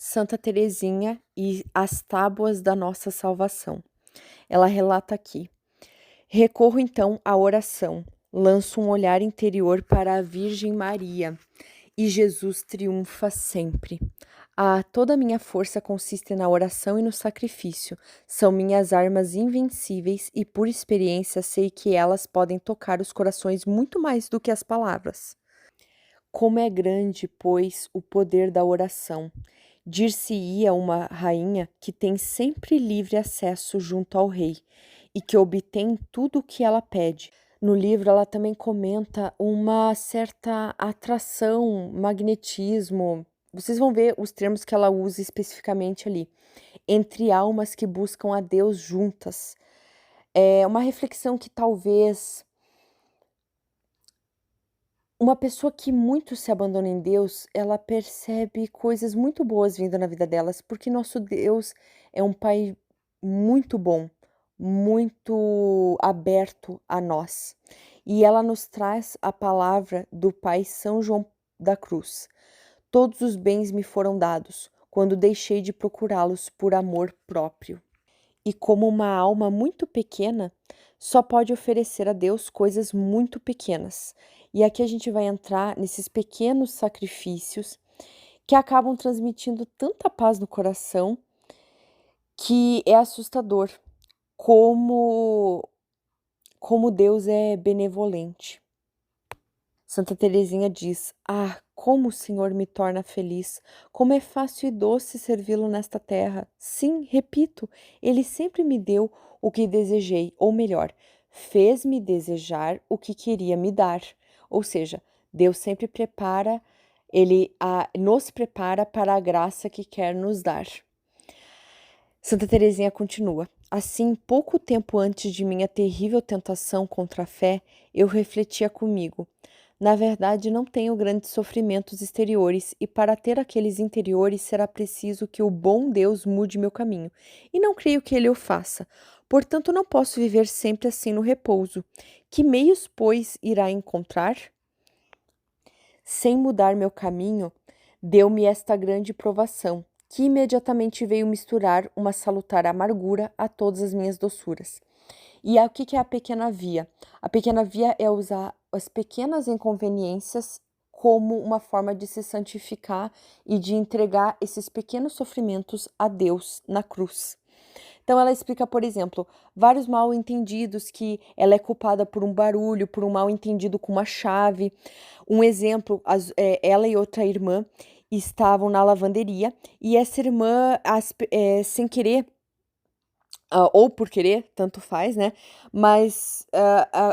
Santa Teresinha e as tábuas da nossa salvação. Ela relata aqui: recorro então à oração, lanço um olhar interior para a Virgem Maria e Jesus triunfa sempre. Toda a minha força consiste na oração e no sacrifício. São minhas armas invencíveis e, por experiência, sei que elas podem tocar os corações muito mais do que as palavras. Como é grande, pois, o poder da oração! Dir-se-ia uma rainha que tem sempre livre acesso junto ao rei e que obtém tudo o que ela pede. No livro, ela também comenta uma certa atração, magnetismo. Vocês vão ver os termos que ela usa especificamente ali. Entre almas que buscam a Deus juntas. É uma reflexão que talvez uma pessoa que muito se abandona em Deus, ela percebe coisas muito boas vindo na vida delas, porque nosso Deus é um Pai muito bom, muito aberto a nós. E ela nos traz a palavra do Pai São João da Cruz. Todos os bens me foram dados, quando deixei de procurá-los por amor próprio. E como uma alma muito pequena, só pode oferecer a Deus coisas muito pequenas. E aqui a gente vai entrar nesses pequenos sacrifícios que acabam transmitindo tanta paz no coração que é assustador como Deus é benevolente. Santa Teresinha diz: como o Senhor me torna feliz! Como é fácil e doce servi-lo nesta terra! Sim, repito, ele sempre me deu o que desejei, ou melhor, fez-me desejar o que queria me dar. Ou seja, Deus sempre prepara, nos prepara para a graça que quer nos dar. Santa Teresinha continua: assim, pouco tempo antes de minha terrível tentação contra a fé, eu refletia comigo. Na verdade, não tenho grandes sofrimentos exteriores, e para ter aqueles interiores será preciso que o bom Deus mude meu caminho, e não creio que ele o faça. Portanto, não posso viver sempre assim no repouso. Que meios, pois, irá encontrar? Sem mudar meu caminho, deu-me esta grande provação, que imediatamente veio misturar uma salutar amargura a todas as minhas doçuras. E o que é a pequena via? A pequena via é usar as pequenas inconveniências como uma forma de se santificar e de entregar esses pequenos sofrimentos a Deus na cruz. Então ela explica, por exemplo, vários mal entendidos, que ela é culpada por um barulho, por um mal entendido com uma chave. Um exemplo, ela e outra irmã estavam na lavanderia e essa irmã, sem querer, ou por querer, tanto faz, né? Mas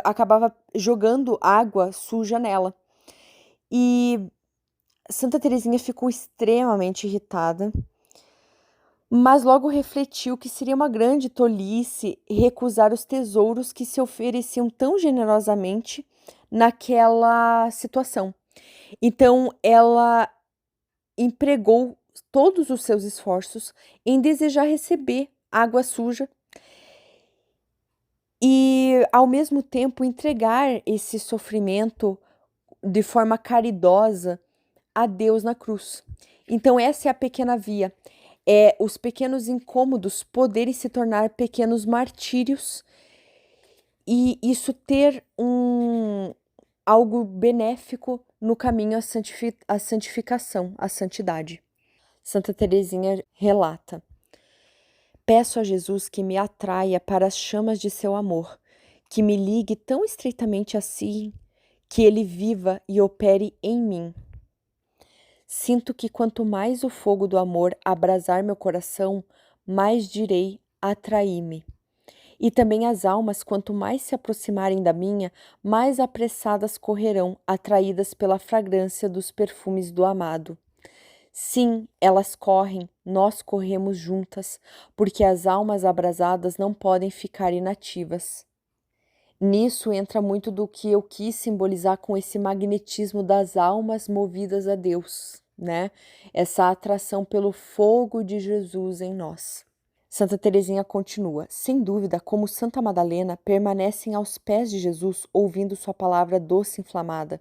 acabava jogando água suja nela. E Santa Teresinha ficou extremamente irritada, mas logo refletiu que seria uma grande tolice recusar os tesouros que se ofereciam tão generosamente naquela situação. Então, ela empregou todos os seus esforços em desejar receber água suja e, ao mesmo tempo, entregar esse sofrimento de forma caridosa a Deus na cruz. Então, essa é a pequena via. É os pequenos incômodos poderem se tornar pequenos martírios e isso ter algo benéfico no caminho à santificação, à santidade. Santa Teresinha relata: peço a Jesus que me atraia para as chamas de seu amor, que me ligue tão estreitamente a si, que ele viva e opere em mim. Sinto que quanto mais o fogo do amor abrasar meu coração, mais direi atraí-me. E também as almas, quanto mais se aproximarem da minha, mais apressadas correrão, atraídas pela fragrância dos perfumes do amado. Sim, elas correm, nós corremos juntas, porque as almas abrasadas não podem ficar inativas. Nisso entra muito do que eu quis simbolizar com esse magnetismo das almas movidas a Deus, né? Essa atração pelo fogo de Jesus em nós. Santa Teresinha continua: sem dúvida, como Santa Madalena, permanecem aos pés de Jesus ouvindo sua palavra doce e inflamada.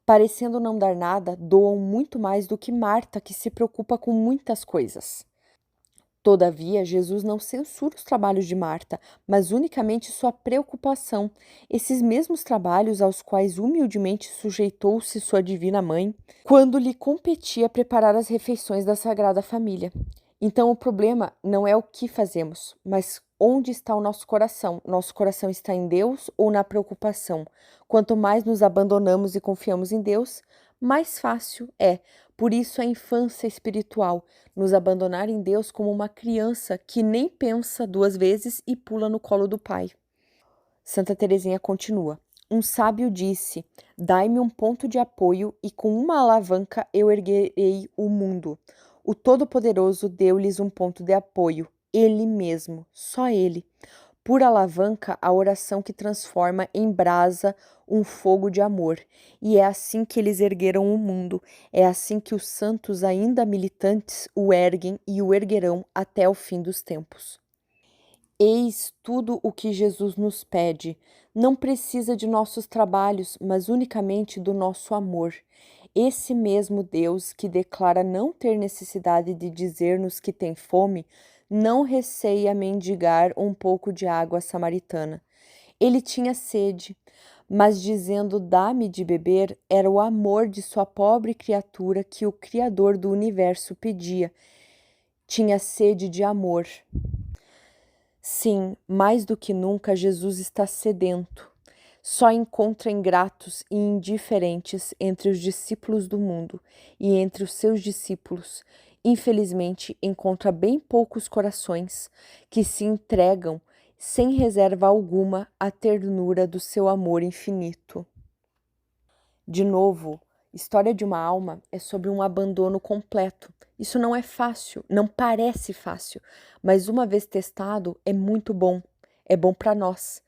Parecendo não dar nada, doam muito mais do que Marta, que se preocupa com muitas coisas. Todavia, Jesus não censura os trabalhos de Marta, mas unicamente sua preocupação, esses mesmos trabalhos aos quais humildemente sujeitou-se sua divina mãe, quando lhe competia preparar as refeições da Sagrada Família. Então, o problema não é o que fazemos, mas onde está o nosso coração. Nosso coração está em Deus ou na preocupação? Quanto mais nos abandonamos e confiamos em Deus, mais fácil é. Por isso, a infância espiritual, nos abandonar em Deus como uma criança que nem pensa duas vezes e pula no colo do pai. Santa Teresinha continua. Um sábio disse: dai-me um ponto de apoio e com uma alavanca eu erguerei o mundo. O Todo-Poderoso deu-lhes um ponto de apoio, ele mesmo, só ele. Por alavanca, a oração que transforma em brasa um fogo de amor. E é assim que eles ergueram o mundo. É assim que os santos, ainda militantes, o erguem e o erguerão até o fim dos tempos. Eis tudo o que Jesus nos pede. Não precisa de nossos trabalhos, mas unicamente do nosso amor. Esse mesmo Deus que declara não ter necessidade de dizer-nos que tem fome, não receia mendigar um pouco de água samaritana. Ele tinha sede, mas dizendo dá-me de beber, era o amor de sua pobre criatura que o Criador do universo pedia. Tinha sede de amor. Sim, mais do que nunca Jesus está sedento. Só encontra ingratos e indiferentes entre os discípulos do mundo, e entre os seus discípulos, infelizmente, encontra bem poucos corações que se entregam sem reserva alguma à ternura do seu amor infinito. De novo, História de uma Alma é sobre um abandono completo. Isso não é fácil, não parece fácil, mas uma vez testado é muito bom. É bom para nós.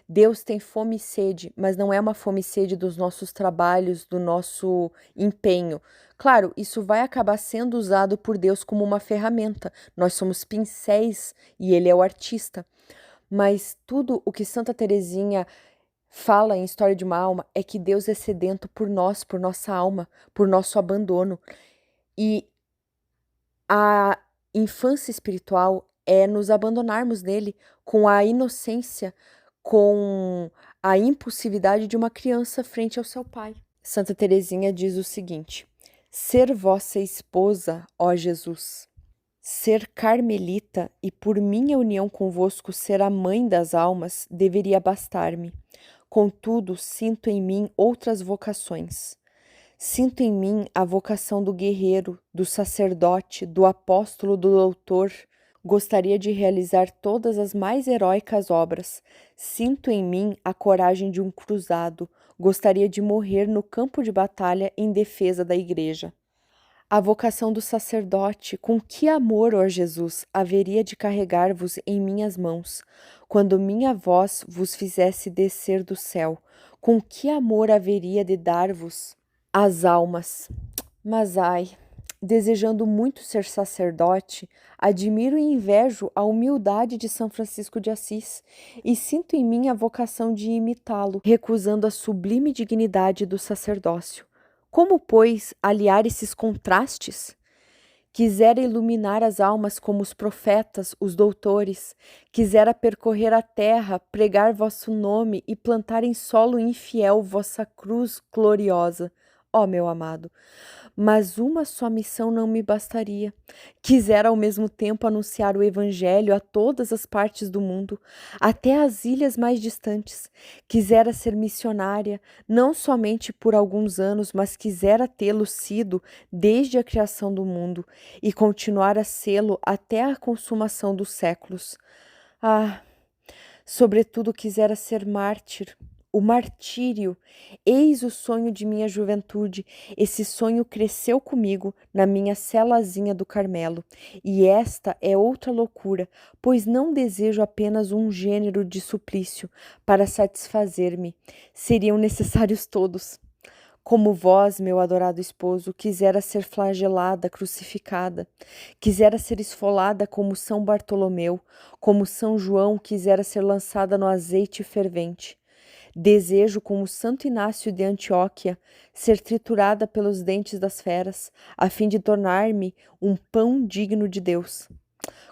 Deus tem fome e sede, mas não é uma fome e sede dos nossos trabalhos, do nosso empenho. Claro, isso vai acabar sendo usado por Deus como uma ferramenta. Nós somos pincéis e Ele é o artista. Mas tudo o que Santa Teresinha fala em História de uma Alma é que Deus é sedento por nós, por nossa alma, por nosso abandono. E a infância espiritual é nos abandonarmos nele com a inocência, com a impulsividade de uma criança frente ao seu pai. Santa Teresinha diz o seguinte: ser vossa esposa, ó Jesus, ser carmelita e por minha união convosco ser a mãe das almas deveria bastar-me. Contudo, sinto em mim outras vocações. Sinto em mim a vocação do guerreiro, do sacerdote, do apóstolo, do doutor. Gostaria de realizar todas as mais heróicas obras. Sinto em mim a coragem de um cruzado. Gostaria de morrer no campo de batalha em defesa da Igreja. A vocação do sacerdote, com que amor, ó Jesus, haveria de carregar-vos em minhas mãos, quando minha voz vos fizesse descer do céu? Com que amor haveria de dar-vos as almas? Mas ai, desejando muito ser sacerdote, admiro e invejo a humildade de São Francisco de Assis e sinto em mim a vocação de imitá-lo, recusando a sublime dignidade do sacerdócio. Como, pois, aliar esses contrastes? Quisera iluminar as almas como os profetas, os doutores, quisera percorrer a terra, pregar vosso nome e plantar em solo infiel vossa cruz gloriosa, ó meu amado. Mas uma só missão não me bastaria. Quisera ao mesmo tempo anunciar o Evangelho a todas as partes do mundo, até as ilhas mais distantes. Quisera ser missionária, não somente por alguns anos, mas quisera tê-lo sido desde a criação do mundo e continuar a sê-lo até a consumação dos séculos. Ah, sobretudo quisera ser mártir. O martírio, eis o sonho de minha juventude. Esse sonho cresceu comigo na minha celazinha do Carmelo. E esta é outra loucura, pois não desejo apenas um gênero de suplício para satisfazer-me. Seriam necessários todos. Como vós, meu adorado esposo, quisera ser flagelada, crucificada, quisera ser esfolada como São Bartolomeu, como São João quisera ser lançada no azeite fervente. Desejo, como Santo Inácio de Antioquia, ser triturada pelos dentes das feras, a fim de tornar-me um pão digno de Deus.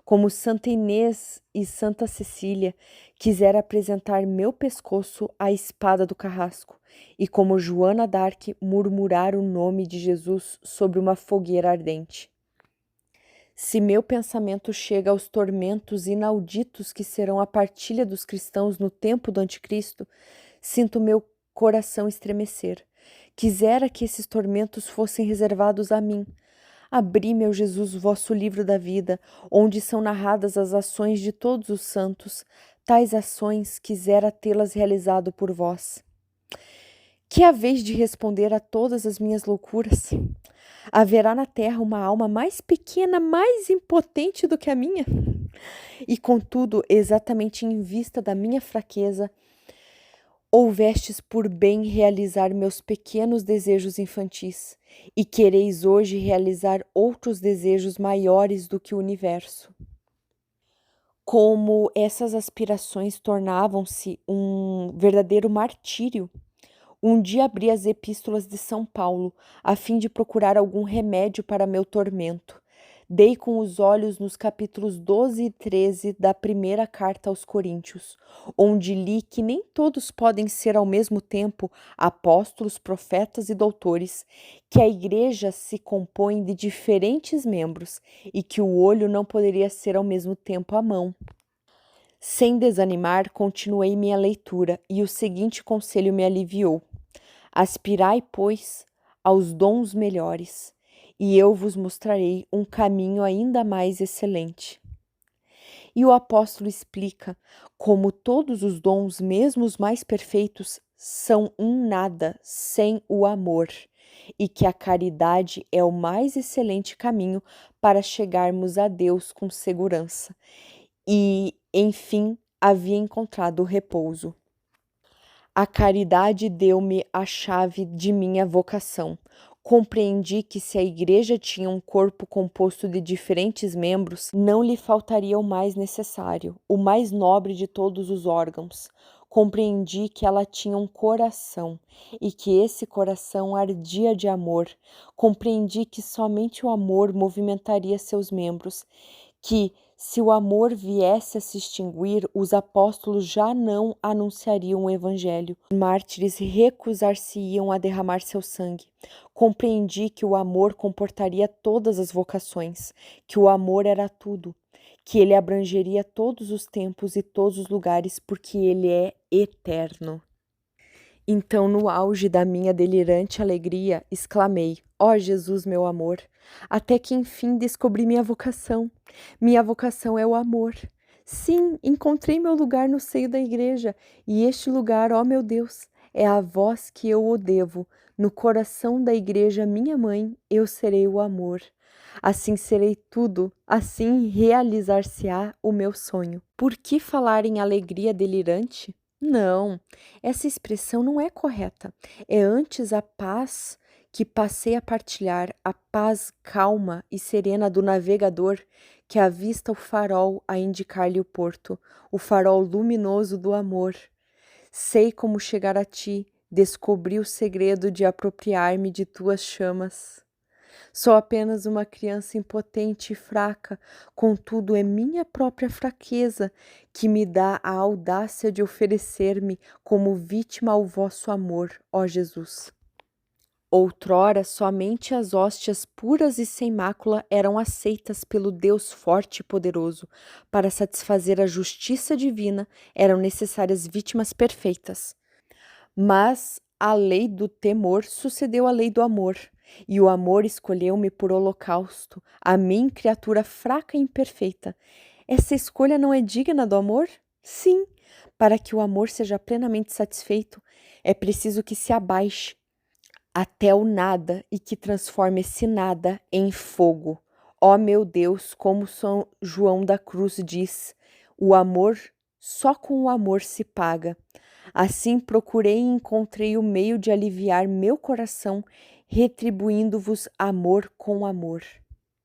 Como Santa Inês e Santa Cecília, quisera apresentar meu pescoço à espada do carrasco, e como Joana d'Arc, murmurar o nome de Jesus sobre uma fogueira ardente. Se meu pensamento chega aos tormentos inauditos que serão a partilha dos cristãos no tempo do Anticristo, sinto meu coração estremecer. Quisera que esses tormentos fossem reservados a mim. Abri, meu Jesus, o vosso livro da vida, onde são narradas as ações de todos os santos. Tais ações quisera tê-las realizado por vós. Que haveis de responder a todas as minhas loucuras? Haverá na terra uma alma mais pequena, mais impotente do que a minha? E contudo, exatamente em vista da minha fraqueza, houvestes por bem realizar meus pequenos desejos infantis, e quereis hoje realizar outros desejos maiores do que o universo. Como essas aspirações tornavam-se um verdadeiro martírio, um dia abri as epístolas de São Paulo, a fim de procurar algum remédio para meu tormento. Dei com os olhos nos capítulos 12 e 13 da primeira carta aos Coríntios, onde li que nem todos podem ser ao mesmo tempo apóstolos, profetas e doutores, que a igreja se compõe de diferentes membros e que o olho não poderia ser ao mesmo tempo a mão. Sem desanimar, continuei minha leitura e o seguinte conselho me aliviou: aspirai, pois, aos dons melhores, e eu vos mostrarei um caminho ainda mais excelente. E o apóstolo explica como todos os dons, mesmo os mais perfeitos, são um nada sem o amor, e que a caridade é o mais excelente caminho para chegarmos a Deus com segurança. E, enfim, havia encontrado o repouso. A caridade deu-me a chave de minha vocação. Compreendi que se a igreja tinha um corpo composto de diferentes membros, não lhe faltaria o mais necessário, o mais nobre de todos os órgãos. Compreendi que ela tinha um coração e que esse coração ardia de amor. Compreendi que somente o amor movimentaria seus membros, que, se o amor viesse a se extinguir, os apóstolos já não anunciariam o evangelho. Os mártires recusar-se-iam a derramar seu sangue. Compreendi que o amor comportaria todas as vocações, que o amor era tudo, que ele abrangeria todos os tempos e todos os lugares, porque ele é eterno. Então, no auge da minha delirante alegria, exclamei: ó Jesus, meu amor, até que enfim descobri minha vocação. Minha vocação é o amor. Sim, encontrei meu lugar no seio da igreja, e este lugar, ó meu Deus, é a vós que eu o devo. No coração da igreja, minha mãe, eu serei o amor. Assim serei tudo, assim realizar-se-á o meu sonho. Por que falar em alegria delirante? Não, essa expressão não é correta. É antes a paz que passei a partilhar, a paz calma e serena do navegador que avista o farol a indicar-lhe o porto, o farol luminoso do amor. Sei como chegar a ti, descobri o segredo de apropriar-me de tuas chamas. Sou apenas uma criança impotente e fraca, contudo é minha própria fraqueza que me dá a audácia de oferecer-me como vítima ao vosso amor, ó Jesus. Outrora, somente as hóstias puras e sem mácula eram aceitas pelo Deus forte e poderoso. Para satisfazer a justiça divina, eram necessárias vítimas perfeitas. Mas a lei do temor sucedeu à lei do amor, e o amor escolheu-me por holocausto, a mim, criatura fraca e imperfeita. Essa escolha não é digna do amor? Sim, para que o amor seja plenamente satisfeito, é preciso que se abaixe até o nada e que transforme esse nada em fogo. Ó meu Deus, como São João da Cruz diz, o amor, só com o amor se paga. Assim procurei e encontrei o meio de aliviar meu coração, retribuindo-vos amor com amor.